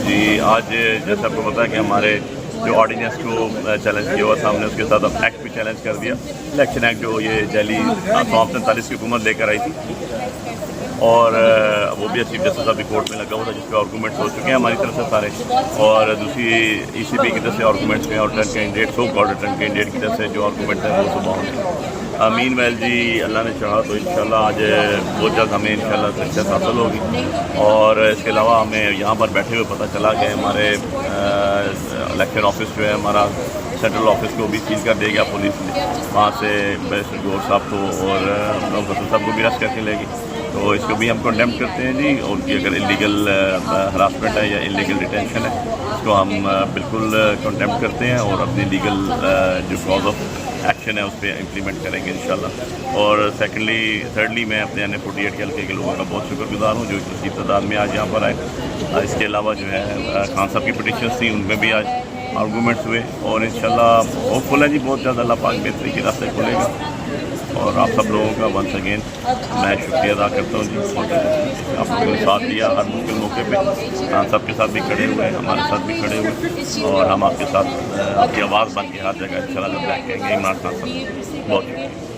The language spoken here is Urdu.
جی آج جیسا آپ کو پتا ہے کہ ہمارے جو آرڈیننس کو چیلنج کیا ہوا تھا ہم نے اس کے ساتھ اب ایکٹ بھی چیلنج کر دیا. الیکشن ایکٹ جو یہ دہلی 1947 کی حکومت لے کر آئی تھی اور وہ بھی چیف جسٹس صاحب کی کورٹ میں لگا ہوا تھا جس پہ آرگومنٹس ہو چکے ہیں ہماری طرف سے سارے, اور دوسری ای سی پی کی طرف سے آرگومنٹس میں اور return candidate so called return candidate key طرف سے جو آرگومنٹ ہیں وہ صبح ہوں گے. مین ویل جی اللہ نے چاہا تو انشاءاللہ آج بہت جلد ہمیں انشاءاللہ سکسیس حاصل ہوگی. اور اس کے علاوہ ہمیں یہاں پر بیٹھے ہوئے پتہ چلا کہ ہمارے الیکشن آفس جو ہے ہمارا سینٹرل آفس کو بھی سیل کر دے گیا پولیس نے, وہاں سے بیرسٹر گور صاحب کو اور ڈاکٹر صاحب کو بھی ریسٹ کر کے لے گی. تو اس کو بھی ہم کنڈیمن کرتے ہیں جی, اور کی اگر انلیگل ہراسمنٹ ہے یا انلیگل ڈیٹینشن ہے اس کو ہم بالکل کنڈیمن کرتے ہیں اور اپنی لیگل جو کاز آف ایکشن ہے اس پہ امپلیمنٹ کریں گے انشاءاللہ. اور تھرڈلی میں اپنے N48 کے حلقے کے لوگوں کا بہت شکر گزار ہوں جو اس کی تعداد میں آج یہاں پر آئے. اس کے علاوہ جو ہے خان صاحب کی پٹیشنس تھیں ان میں بھی آج آرگومنٹس ہوئے, اور انشاءاللہ ہوپ فل ہے جی بہت زیادہ اللہ پاک بہتری کے راستے کھولے گا. اور آپ سب لوگوں کا ونس اگین میں شکریہ ادا کرتا ہوں جی, آپ لوگوں نے ساتھ دیا ہر ممکن موقع پہ. خان صاحب کے ساتھ بھی کھڑے ہوئے, ہمارے ساتھ بھی کھڑے ہوئے, اور ہم آپ کے ساتھ آپ کی آواز بن کے ہر جگہ انشاءاللہ بیٹھ کے گے. عمران خان صاحب بہت شکریہ.